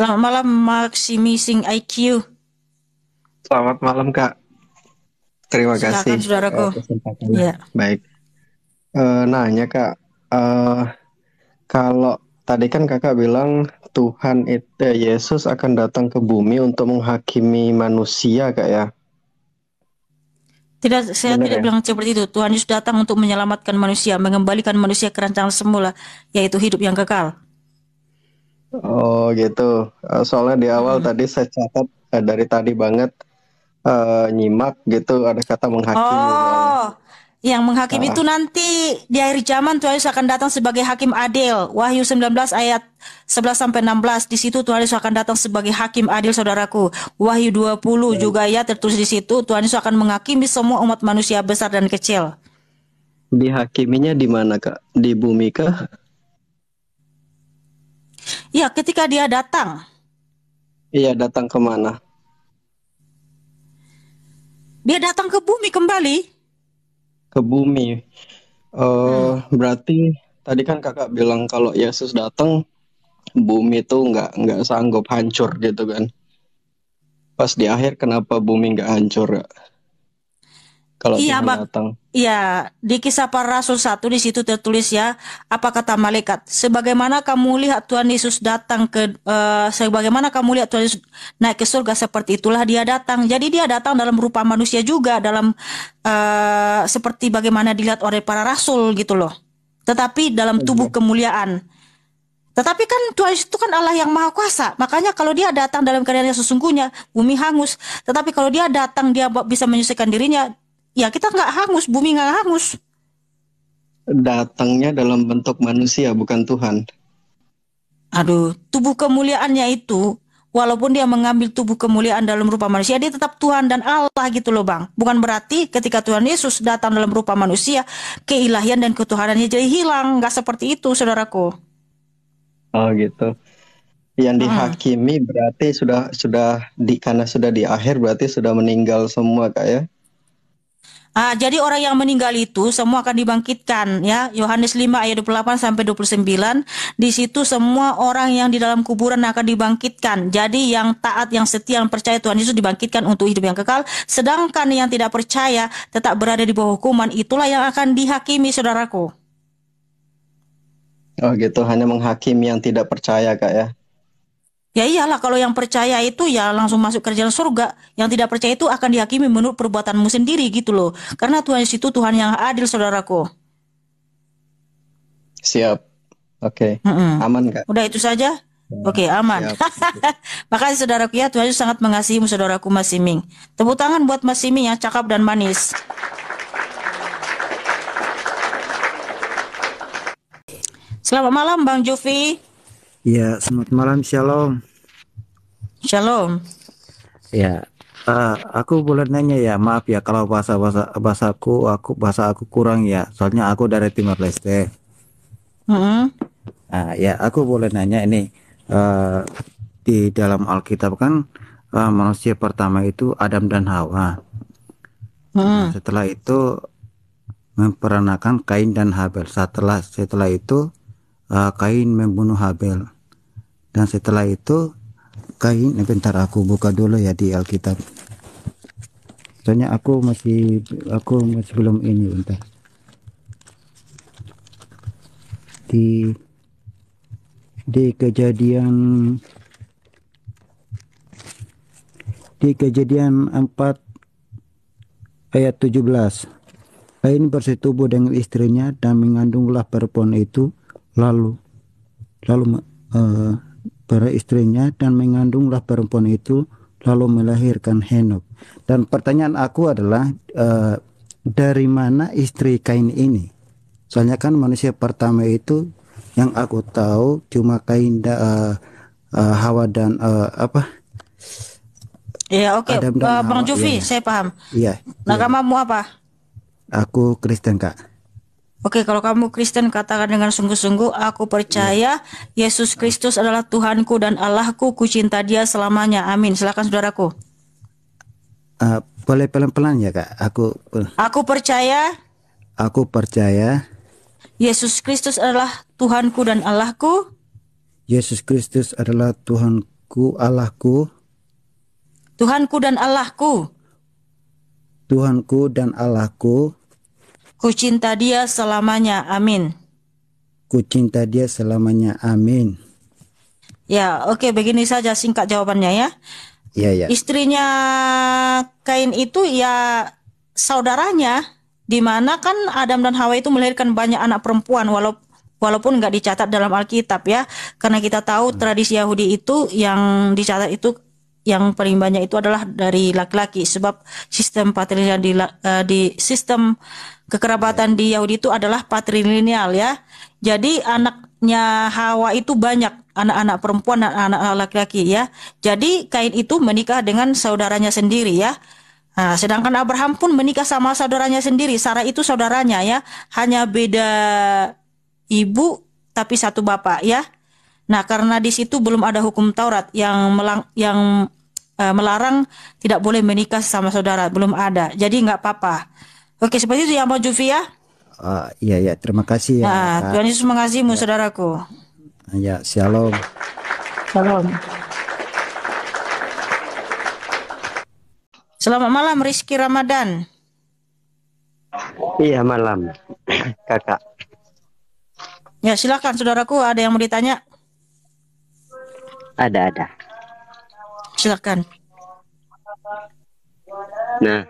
Selamat malam, Maximising IQ. Selamat malam Kak, terima Silakan, kasih saudaraku. kesempatannya. Ya, Baik, nanya Kak, eh, kalau tadi kan Kakak bilang Tuhan itu Yesus akan datang ke bumi untuk menghakimi manusia Kak ya, saya benar tidak ya? bilang seperti itu. Tuhan Yesus datang untuk menyelamatkan manusia, mengembalikan manusia ke rancangan semula, yaitu hidup yang kekal. Oh gitu. Soalnya di awal Mm-mm. tadi saya catat dari tadi banget nyimak gitu ada kata menghakimi soalnya. Oh, yang menghakim itu Ah, nanti di akhir zaman Tuhan Yesus akan datang sebagai hakim adil. Wahyu 19 ayat 11 sampai 16. Di situ Tuhan Yesus akan datang sebagai hakim adil, saudaraku. Wahyu 20 juga ya tertulis di situ Tuhan Yesus akan menghakimi semua umat manusia besar dan kecil. dihakiminya di mana Kak? Di bumi kah? Ya, ketika dia datang, Iya, datang kemana? dia datang ke bumi kembali. Ke bumi. Hmm. Berarti tadi kan kakak bilang kalau Yesus datang bumi tuh nggak sanggup hancur gitu kan. Pas di akhir kenapa bumi nggak hancur ya? Kalau Iya, Tuhan Bang. datang. Iya, di Kisah Para Rasul 1 di situ tertulis ya, apa kata malaikat? Sebagaimana kamu lihat Tuhan Yesus datang sebagaimana kamu lihat Tuhan Yesus naik ke surga, seperti itulah dia datang. Jadi dia datang dalam rupa manusia juga, dalam seperti bagaimana dilihat oleh para rasul gitu loh. Tetapi dalam tubuh Iya. kemuliaan. Tetapi kan Tuhan Yesus itu kan Allah yang maha kuasa. Makanya kalau dia datang dalam keadaan yang sesungguhnya, bumi hangus. Tetapi kalau dia datang, dia bisa menyelesaikan dirinya, ya kita nggak hangus, bumi nggak hangus. Datangnya dalam bentuk manusia bukan Tuhan. Aduh, tubuh kemuliaannya itu, walaupun dia mengambil tubuh kemuliaan dalam rupa manusia, dia tetap Tuhan dan Allah gitu loh Bang. Bukan berarti ketika Tuhan Yesus datang dalam rupa manusia, keilahian dan ketuhanannya jadi hilang. Nggak seperti itu, saudaraku. Oh gitu. Yang Mm. dihakimi berarti sudah karena sudah di akhir berarti sudah meninggal semua kak ya. Jadi orang yang meninggal itu semua akan dibangkitkan ya. Yohanes 5 ayat 28 sampai 29. Di situ semua orang yang di dalam kuburan akan dibangkitkan. Jadi yang taat, yang setia, yang percaya Tuhan Yesus dibangkitkan untuk hidup yang kekal. Sedangkan yang tidak percaya tetap berada di bawah hukuman. Itulah yang akan dihakimi, saudaraku. Oh gitu, hanya menghakimi yang tidak percaya kak ya. Ya iyalah, kalau yang percaya itu ya langsung masuk ke jalan surga. Yang tidak percaya itu akan dihakimi menurut perbuatanmu sendiri gitu loh. Karena Tuhan Yesus itu Tuhan yang adil, saudaraku. Siap. Oke. Mm-mm. Aman kak. Udah itu saja. Ya, Oke, aman. siap. Makasih saudaraku ya, Tuhan Yesus sangat mengasihimu saudaraku Mas Siming. Tepuk tangan buat Mas Siming yang cakap dan manis. Selamat malam Bang Jovi. Ya, selamat malam, Shalom. Shalom. Ya, aku boleh nanya ya, maaf ya kalau bahasa aku kurang ya, soalnya aku dari Timor Leste. Mm-mm. Ya, aku boleh nanya ini, eh, di dalam Alkitab kan manusia pertama itu Adam dan Hawa. Nah, Mm-mm. setelah itu memperanakan Kain dan Habel. Setelah itu Kain membunuh Habel, dan setelah itu bentar aku buka dulu ya di Alkitab. Soalnya aku masih belum ini, bentar. Di di kejadian di kejadian 4 ayat 17. Kain bersetubuh dengan istrinya dan mengandunglah perempuan itu, lalu lalu eh, beristrinya dan mengandunglah perempuan itu, lalu melahirkan Henok. Dan pertanyaan aku adalah, dari mana istri Kain ini? Soalnya kan manusia pertama itu yang aku tahu cuma Hawa dan Ya oke, Adam dan Bang Hawa. Iya Jovi, ya. saya paham. Iya, iya. Agamamu apa? Aku Kristen, Kak. Oke, kalau kamu Kristen, katakan dengan sungguh-sungguh, aku Iya. percaya Yesus Kristus adalah Tuhanku dan Allahku, ku cinta dia selamanya. Amin. Silakan saudaraku. Boleh pelan-pelan ya, Kak. Aku percaya Aku percaya Yesus Kristus adalah Tuhanku dan Allahku. Yesus Kristus adalah Tuhan Allahku, Tuhanku dan Allahku, Tuhanku dan Allahku, ku cinta dia selamanya, amin. ku cinta dia selamanya, amin. Ya, oke, begini saja singkat jawabannya ya. Ya, ya. Istrinya Kain itu ya saudaranya, di mana kan Adam dan Hawa itu melahirkan banyak anak perempuan, walaupun nggak dicatat dalam Alkitab ya, karena kita tahu tradisi Yahudi itu yang dicatat itu yang paling banyak itu adalah dari laki-laki, sebab sistem patrilineal di sistem kekerabatan di Yahudi itu adalah patrilineal ya. Jadi anaknya Hawa itu banyak anak-anak perempuan dan anak-anak laki-laki ya. Jadi Kain itu menikah dengan saudaranya sendiri ya. Nah, sedangkan Abraham pun menikah sama saudaranya sendiri. Sarah itu saudaranya ya, hanya beda ibu tapi satu bapak ya. Nah, karena di situ belum ada hukum Taurat yang melarang tidak boleh menikah sama saudara, belum ada. Jadi nggak apa-apa. Oke, seperti itu ya Mbak Jufi ya. Iya, ya. Terima kasih ya, Nah, Kak. Tuhan Yesus mengasihimu saudaraku. Ya, shalom. Shalom. Selamat malam Rizky Ramadan. Iya malam, kakak. Ya silakan saudaraku, ada yang mau ditanya? Ada. Silakan. Nah,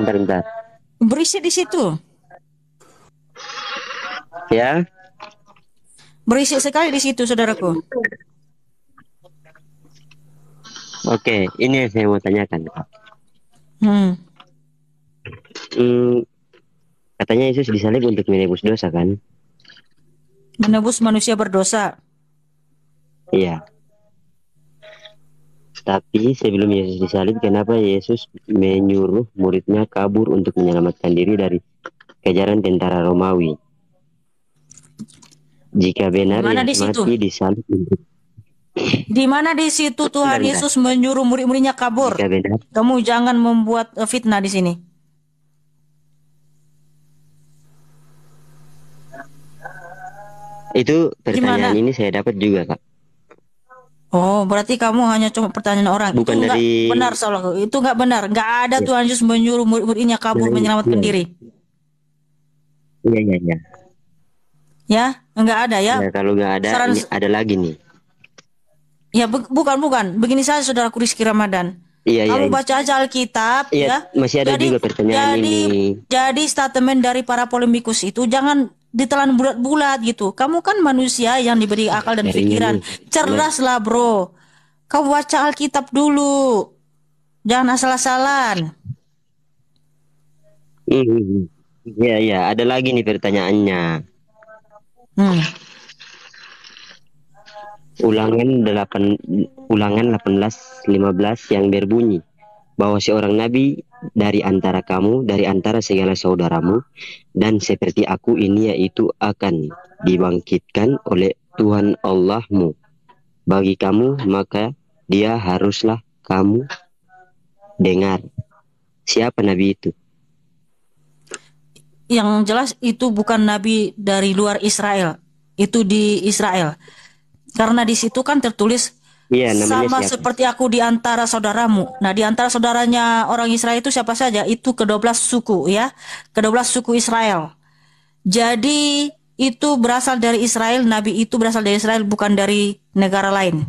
bentar. Berisik di situ. Ya, Berisik sekali di situ saudaraku. oke. Ini yang saya mau tanyakan. Hmm. Katanya Yesus disalib untuk menebus dosa kan? Menebus manusia berdosa. Iya. Tapi sebelum Yesus disalib, kenapa Yesus menyuruh muridnya kabur untuk menyelamatkan diri dari kejaran tentara Romawi? Jika benar Di mana di Yesus situ? mati disalib untuk Di mana di situ Tuhan Bentar. Yesus menyuruh murid-muridnya kabur? jika benar Kamu jangan membuat fitnah di sini. itu pertanyaan Gimana? ini saya dapat juga, Kak. Oh, berarti kamu hanya cuma pertanyaan orang. Bukan Itu nggak dari- benar, saudaraku. Itu nggak benar. Nggak ada Ya. Tuhan Yesus menyuruh murid-muridnya kabur Iya. menyelamatkan diri. Iya. Ya, nggak ada ya. Ya, kalau nggak ada, Saran- ini ada lagi nih. Ya, bukan. Begini saja, saudaraku Rizky Ramadan. Iya. Kamu baca aja Alkitab, Iya, ya. masih ada juga pertanyaan ini. Jadi statement dari para polemikus itu jangan ditelan bulat-bulat gitu. Kamu kan manusia yang diberi akal dan Dari pikiran. ini. Cerdas lah, bro. Kamu baca Alkitab dulu. Jangan asal-asalan. Iya, ada lagi nih pertanyaannya. Hmm. Ulangan 18:15 yang berbunyi bahwa seorang nabi dari antara kamu, dari antara segala saudaramu, dan seperti aku ini, yaitu akan dibangkitkan oleh Tuhan Allahmu bagi kamu, maka dia haruslah kamu dengar. Siapa nabi itu? Yang jelas itu bukan nabi dari luar Israel. Itu di Israel. Karena di situ kan tertulis Iya, namanya sama siapa? seperti aku di antara saudaramu. Nah, di antara saudaranya orang Israel itu siapa saja? Itu ke-12 suku ya. Ke-12 suku Israel. Jadi itu berasal dari Israel, nabi itu berasal dari Israel, bukan dari negara lain.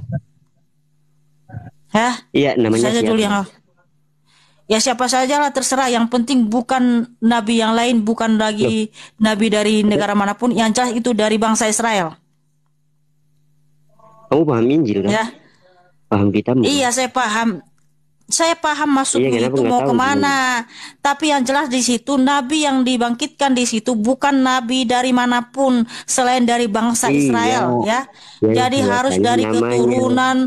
Ya, Iya, namanya saja dulu siapa? ya siapa saja lah terserah. Yang penting bukan nabi yang lain, bukan lagi nabi dari negara manapun. Yang jelas itu dari bangsa Israel. Kamu paham Injil kan? Ya. Paham kitabmu? Iya, saya paham. Saya paham maksudmu Iya, kenapa itu nggak mau tahu kemana. Tapi yang jelas di situ nabi yang dibangkitkan di situ bukan nabi dari manapun selain dari bangsa Iya. Israel ya. Yang Jadi saya harus tanya dari namanya. keturunan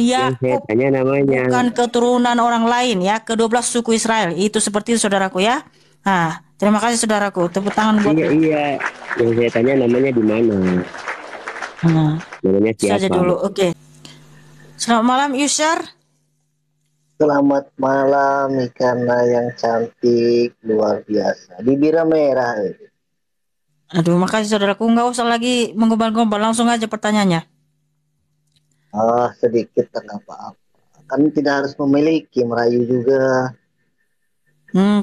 Yang saya Yakub, tanya namanya. bukan keturunan orang lain ya. Ke-12 suku Israel. Itu seperti itu saudaraku ya. Nah, terima kasih saudaraku. Tepuk tangan buat Iya. Yang saya tanya namanya di mana? Nah, Namanya itu saja siapa? dulu. Oke. Selamat malam Yusar. Selamat malam Ikana yang cantik luar biasa. Bibirnya merah. Aduh, makasih saudaraku. Nggak usah lagi menggombal-gombal. Langsung aja pertanyaannya. Sedikit tak apa-apa. Kan tidak harus memiliki, merayu juga.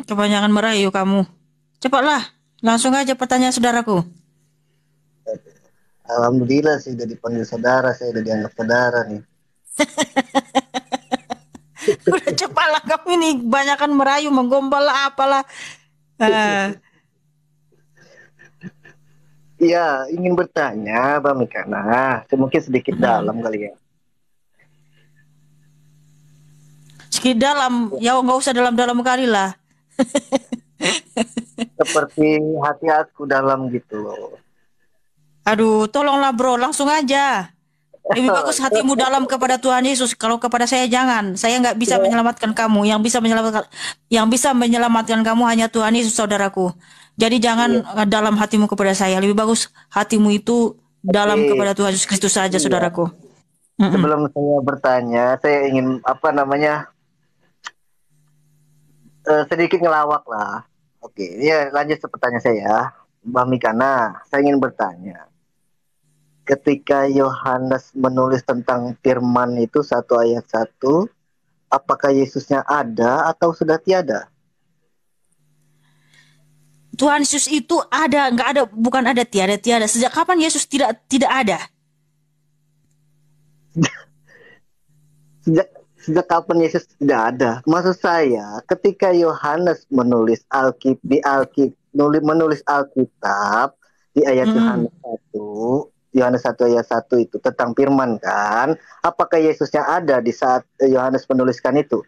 Kebanyakan merayu kamu. Cepatlah. Langsung aja pertanyaan saudaraku. Alhamdulillah sih udah dipanggil saudara, saya udah dianggap saudara nih. Udah cepatlah kamu ini. Kebanyakan merayu, menggombal lah, apalah. Eh, Iya, ingin bertanya Bang Ikana, mungkin sedikit dalam kali ya. Sedikit dalam. Ya nggak usah dalam-dalam kali lah. Seperti hati aku dalam gitu loh. Aduh, tolonglah bro. Langsung aja. Lebih bagus hatimu dalam kepada Tuhan Yesus. Kalau kepada saya jangan. Saya nggak bisa menyelamatkan kamu. Yang bisa menyelamatkan kamu hanya Tuhan Yesus, saudaraku. Jadi jangan dalam hatimu kepada saya. Lebih bagus hatimu itu dalam kepada Tuhan Yesus Kristus saja, saudaraku. Sebelum saya bertanya, saya ingin sedikit ngelawak lah. Oke, ya lanjut ke pertanyaan saya, Bang Mikana. Saya ingin bertanya, ketika Yohanes menulis tentang firman itu 1 ayat 1, apakah Yesusnya ada atau sudah tiada? Tuhan Yesus itu ada, nggak ada, bukan ada, tiada. Sejak kapan Yesus tidak ada? Sejak kapan Yesus tidak ada? Maksud saya, ketika Yohanes menulis menulis Alkitab di ayat Yohanes 1 ayat 1 itu tentang firman kan, apakah Yesusnya ada di saat Yohanes menuliskan itu?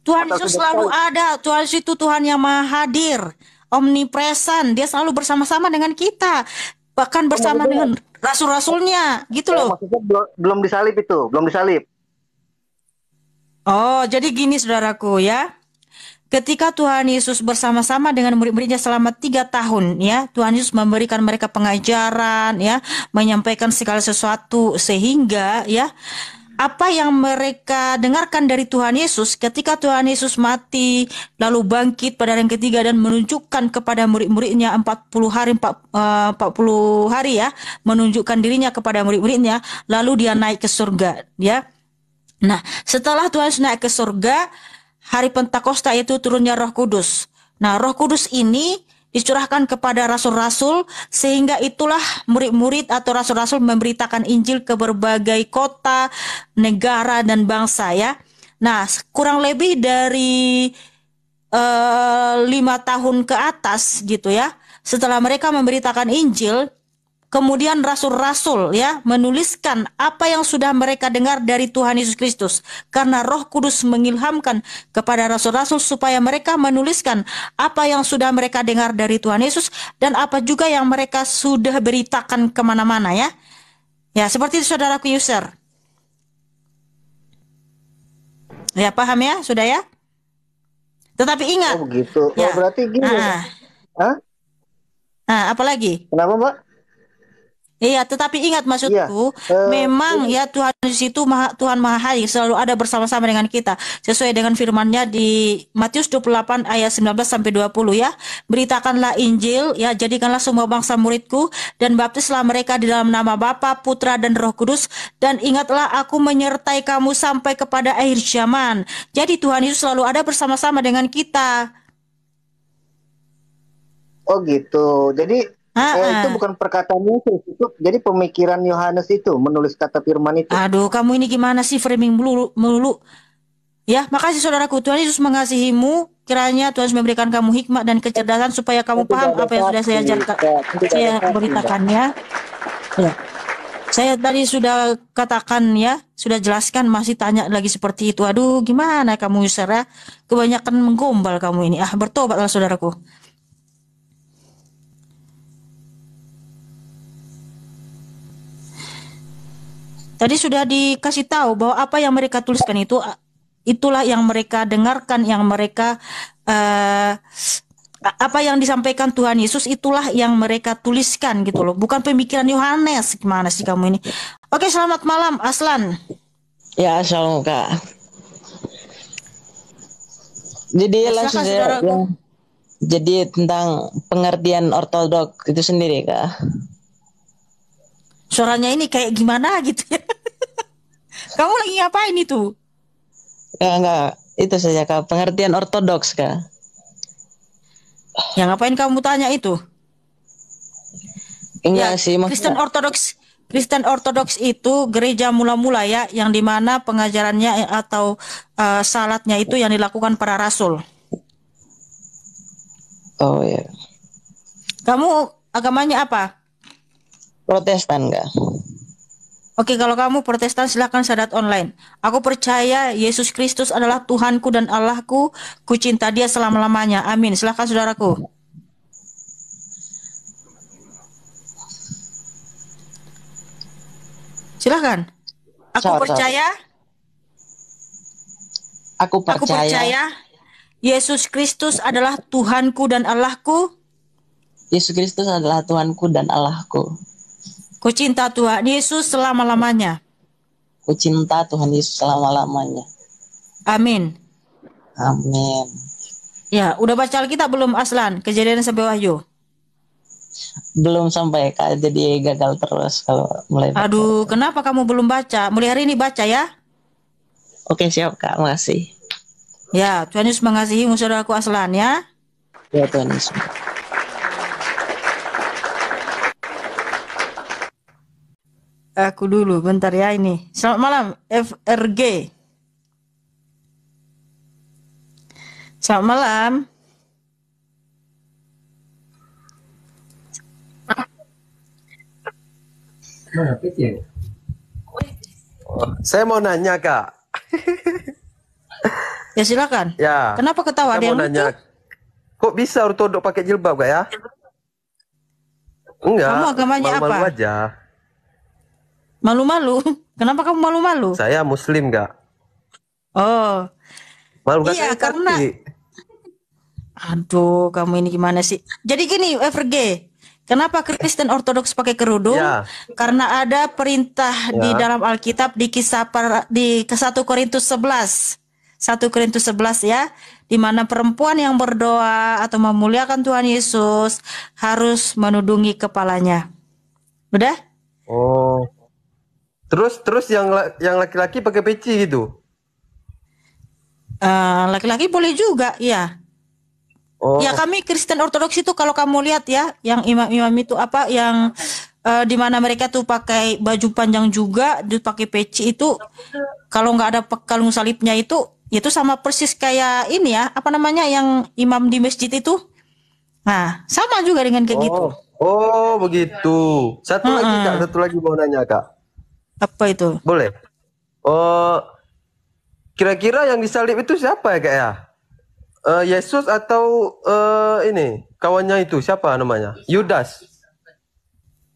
Tuhan Yesus selalu ada. Tuhan Yesus itu Tuhan yang maha hadir, omnipresent. Dia selalu bersama-sama dengan kita, bahkan bersama dengan rasul-rasulnya, gitu loh. Maksudnya belum disalib itu, belum disalib. Oh, jadi gini saudaraku ya. Ketika Tuhan Yesus bersama-sama dengan murid-muridnya selama 3 tahun ya, Tuhan Yesus memberikan mereka pengajaran ya, menyampaikan segala sesuatu sehingga ya, apa yang mereka dengarkan dari Tuhan Yesus ketika Tuhan Yesus mati lalu bangkit pada hari yang ketiga dan menunjukkan kepada murid-muridnya 40 hari ya, menunjukkan dirinya kepada murid-muridnya, lalu dia naik ke surga ya. Nah, setelah Tuhan Yesus naik ke surga, hari Pentakosta itu turunnya Roh Kudus. Nah, Roh Kudus ini dicurahkan kepada rasul-rasul sehingga itulah murid-murid atau rasul-rasul memberitakan Injil ke berbagai kota, negara dan bangsa ya. Nah, kurang lebih dari 5 tahun ke atas gitu ya. Setelah mereka memberitakan Injil, kemudian rasul-rasul ya menuliskan apa yang sudah mereka dengar dari Tuhan Yesus Kristus. Karena Roh Kudus mengilhamkan kepada rasul-rasul supaya mereka menuliskan apa yang sudah mereka dengar dari Tuhan Yesus dan apa juga yang mereka sudah beritakan kemana-mana ya. Ya seperti itu saudaraku user. Ya paham ya, sudah ya. Tetapi ingat. Oh begitu. Ya. Berarti gini. Apa lagi? Kenapa Mbak? Iya, tetapi ingat maksudku, memang ya Tuhan Yesus itu Tuhan Maha Hadir, selalu ada bersama-sama dengan kita. Sesuai dengan firman-Nya di Matius 28 ayat 19 sampai 20 ya. Beritakanlah Injil, ya jadikanlah semua bangsa muridku dan baptislah mereka di dalam nama Bapa, Putra dan Roh Kudus, dan ingatlah aku menyertai kamu sampai kepada akhir zaman. Jadi Tuhan Yesus selalu ada bersama-sama dengan kita. Oh gitu. Jadi itu bukan perkataan Yesus, itu jadi pemikiran Yohanes itu menulis kata firman itu. Aduh, kamu ini gimana sih framing melulu? Ya, makasih saudaraku. Tuhan Yesus mengasihimu. Kiranya Tuhan memberikan kamu hikmat dan kecerdasan supaya kamu paham apa yang sudah saya ajarkan, saya beritakannya. Ya. Saya tadi sudah katakan ya, sudah jelaskan, masih tanya lagi seperti itu. Aduh, gimana kamu user ya? Kebanyakan menggombal kamu ini. Bertobatlah saudaraku. Tadi sudah dikasih tahu bahwa apa yang mereka tuliskan itu, itulah yang mereka dengarkan, yang mereka apa yang disampaikan Tuhan Yesus itulah yang mereka tuliskan gitu loh. Bukan pemikiran Yohanes. Gimana sih kamu ini? Oke, selamat malam Aslan. Ya, shalom Kak. Jadi Ya, langsung silakan saja saudaraku. yang jadi tentang pengertian ortodok itu sendiri kak. Suaranya ini kayak gimana gitu ya. Kamu lagi ngapain itu? Enggak, itu saja kak. Pengertian ortodoks kak. Ya ngapain kamu tanya itu? Ya, Enggak sih Kristen maksudnya. Ortodoks. Kristen Ortodoks itu gereja mula-mula ya, yang dimana pengajarannya atau salatnya itu yang dilakukan para rasul. Oh ya, Kamu agamanya apa? Protestan kak. Oke, kalau kamu Protestan silakan syahadat online. Aku percaya Yesus Kristus adalah Tuhanku dan Allahku. Ku cinta Dia selama-lamanya. Amin. Silakan saudaraku. Silakan. Aku Saat. percaya, Aku aku percaya percaya Yesus Kristus adalah Tuhanku dan Allahku. Yesus Kristus adalah Tuhanku dan Allahku. Ku cinta Tuhan Yesus selama-lamanya. Ku cinta Tuhan Yesus selama-lamanya. Amin. Amin. Ya, udah baca Alkitab belum Aslan? Kejadian sampai Wahyu. Belum sampai kak, jadi gagal terus kalau mulai baca. Aduh, kenapa kamu belum baca? Mulai hari ini baca ya. Oke siap kak, makasih. Ya, Tuhan Yesus mengasihi saudaraku Aslan ya. Ya Tuhan Yesus. Aku dulu, bentar ya ini. Selamat malam, FRG. Selamat malam. Saya mau nanya kak. Ya silakan. Ya. Kenapa ketawa? Ada Saya mau yang nanya. lucu? Kok bisa ortodok pakai jilbab kak ya? Enggak. Kamu agamanya malu-malu apa? aja. Malu-malu? Kenapa kamu malu-malu? Saya Muslim kak. Oh, Malu kak iya saya karena. kaki. Aduh, kamu ini gimana sih? Jadi gini, FRG. Kenapa Kristen Ortodoks pakai kerudung? Ya. Karena ada perintah di Ya. dalam Alkitab di ke 1 Korintus 11. 1 Korintus 11 ya, di mana perempuan yang berdoa atau memuliakan Tuhan Yesus harus menudungi kepalanya. Udah? Oh. Terus yang laki-laki pakai peci gitu. Laki-laki boleh juga, ya. Oh. Ya kami Kristen Ortodoks itu kalau kamu lihat ya, yang imam-imam itu apa yang di mana mereka tuh pakai baju panjang juga, pakai peci itu, kalau nggak ada kalung salibnya itu sama persis kayak ini ya, apa namanya yang imam di masjid itu. Nah, sama juga dengan kayak gitu. Oh, begitu. Satu lagi kak, satu lagi mau nanya kak. Apa itu? Boleh? Oh, kira-kira yang disalib itu siapa ya kak ya? Yesus atau ini kawannya itu siapa namanya? Yudas.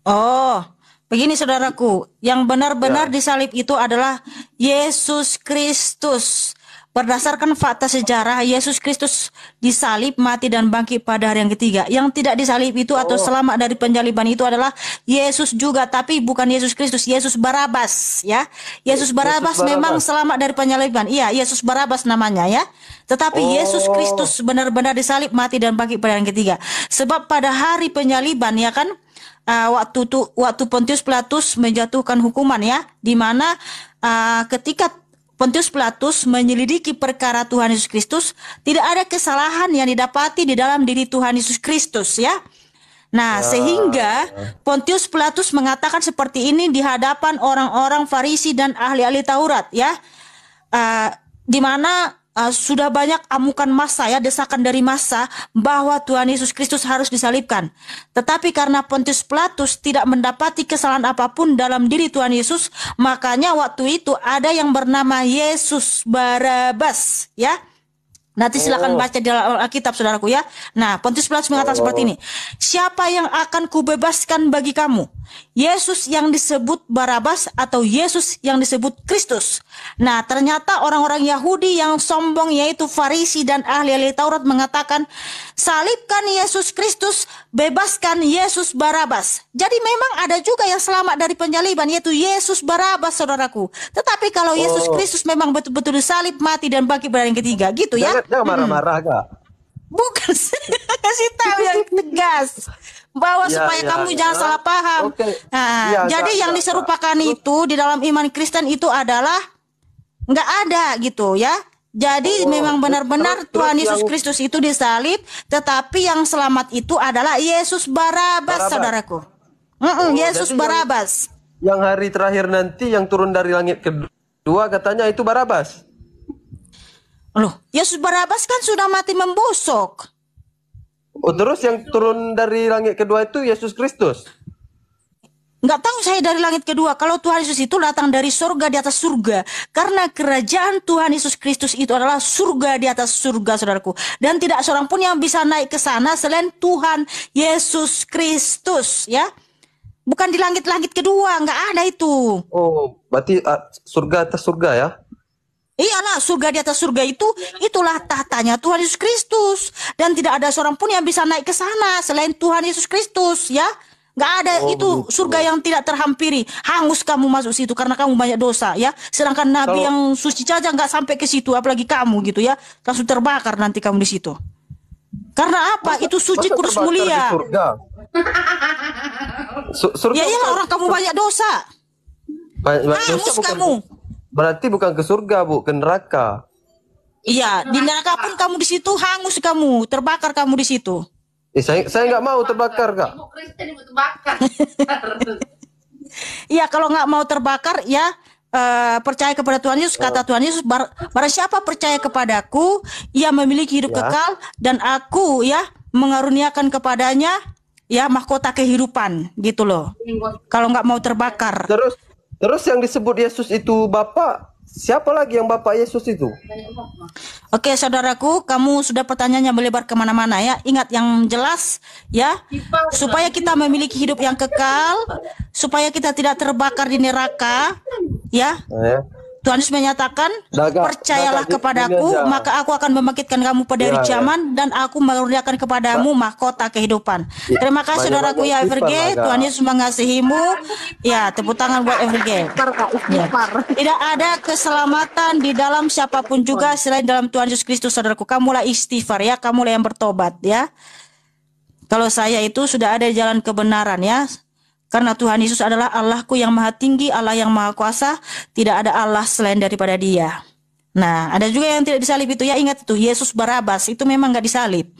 Oh, begini saudaraku, yang benar-benar disalib itu adalah Yesus Kristus. Berdasarkan fakta sejarah, Yesus Kristus disalib, mati dan bangkit pada hari yang ketiga. Yang tidak disalib itu atau selamat dari penjaliban itu adalah Yesus juga, tapi bukan Yesus Kristus, Yesus Barabas ya. Yesus Barabas memang selamat dari penjaliban. Iya, Yesus Barabas namanya ya. Tetapi Yesus Kristus benar-benar disalib, mati dan bangkit pada hari yang ketiga. Sebab pada hari penyaliban ya kan, waktu Pontius Pilatus menjatuhkan hukuman ya, di mana ketika Pontius Pilatus menyelidiki perkara Tuhan Yesus Kristus, tidak ada kesalahan yang didapati di dalam diri Tuhan Yesus Kristus ya. Nah, sehingga Pontius Pilatus mengatakan seperti ini di hadapan orang-orang Farisi dan ahli-ahli Taurat ya. Di mana sudah banyak amukan massa ya, desakan dari massa bahwa Tuhan Yesus Kristus harus disalibkan. Tetapi karena Pontius Pilatus tidak mendapati kesalahan apapun dalam diri Tuhan Yesus, makanya waktu itu ada yang bernama Yesus Barabas ya. Nanti silakan baca di dalam Alkitab saudaraku ya. Nah, Pontius Pilatus mengatakan seperti ini. Siapa yang akan kubebaskan bagi kamu? Yesus yang disebut Barabas atau Yesus yang disebut Kristus. Nah, ternyata orang-orang Yahudi yang sombong yaitu Farisi dan ahli-ahli Taurat mengatakan, salibkan Yesus Kristus, bebaskan Yesus Barabas. Jadi memang ada juga yang selamat dari penyaliban yaitu Yesus Barabas, saudaraku. Tetapi kalau Yesus Kristus memang betul-betul disalib, mati dan bangkit pada hari yang ketiga, gitu ya. Jangan marah-marah, Kak. Bukan, kasih tahu yang tegas bahwa Ya, supaya ya, kamu ya. jangan salah paham. Oke. Nah, Ya, jadi yang Kak. diserupakan itu di dalam iman Kristen itu adalah nggak ada gitu ya. Jadi memang benar-benar terus Tuhan Yesus yang- Kristus itu disalib, tetapi yang selamat itu adalah Yesus Barabas, Barabas. saudaraku. Yesus jadi Barabas. Yang hari terakhir nanti yang turun dari langit kedua katanya itu Barabas. Loh, Yesus Barabas kan sudah mati membusuk. Oh, terus yang turun dari langit kedua itu Yesus Kristus. Nggak tahu saya dari langit kedua. Kalau Tuhan Yesus itu datang dari surga di atas surga. Karena kerajaan Tuhan Yesus Kristus itu adalah surga di atas surga, saudaraku. Dan tidak seorang pun yang bisa naik ke sana selain Tuhan Yesus Kristus, ya. Bukan di langit-langit kedua, nggak ada itu. Oh, berarti surga atas surga ya? Iyalah, surga di atas surga itu, itulah tahtanya Tuhan Yesus Kristus. Dan tidak ada seorang pun yang bisa naik ke sana selain Tuhan Yesus Kristus, ya. Nggak ada itu surga yang tidak terhampiri. Hangus kamu masuk situ karena kamu banyak dosa, ya. Sedangkan Nabi yang suci saja nggak sampai ke situ, apalagi kamu gitu ya. Langsung terbakar nanti kamu di situ. Karena apa? Itu suci Masa kudus terbakar di mulia. Surga. Surga Ya iyalah, bukan- orang kamu banyak dosa. banyak dosa Hangus bukan- kamu. Berarti bukan ke surga, Bu, ke neraka. Iya, di neraka pun kamu di situ hangus kamu, terbakar kamu di situ. Saya nggak mau terbakar, Kak. Iya, kalau nggak mau terbakar ya percaya kepada Tuhan Yesus. Kata Tuhan Yesus, barang siapa percaya kepadaku, ia memiliki hidup Ya. kekal dan aku ya mengaruniakan kepadanya ya mahkota kehidupan, gitu loh. Kalau nggak mau terbakar. Terus yang disebut Yesus itu Bapak, siapa lagi yang Bapak Yesus itu? Oke, saudaraku, kamu sudah pertanyaannya melebar kemana-mana ya. Ingat yang jelas ya, supaya kita memiliki hidup yang kekal, supaya kita tidak terbakar di neraka, ya. Tuhan Yesus menyatakan, percayalah kepadaku, gini aja. maka aku akan membangkitkan kamu pada hari kiamat dan aku mengaruniakan kepadamu mahkota kehidupan. Terima kasih saudaraku ya FRG, Tuhan Yesus mengasihimu. Ya, tepuk tangan buat FRG. Ya. Tidak ada keselamatan di dalam siapapun juga selain dalam Tuhan Yesus Kristus, saudaraku. Kamulah istighfar ya, kamulah yang bertobat ya. Kalau saya itu sudah ada di jalan kebenaran ya. Karena Tuhan Yesus adalah Allahku yang maha tinggi, Allah yang maha kuasa, tidak ada Allah selain daripada Dia. Nah, ada juga yang tidak disalib itu ya, ingat itu Yesus Barabas itu memang nggak disalib.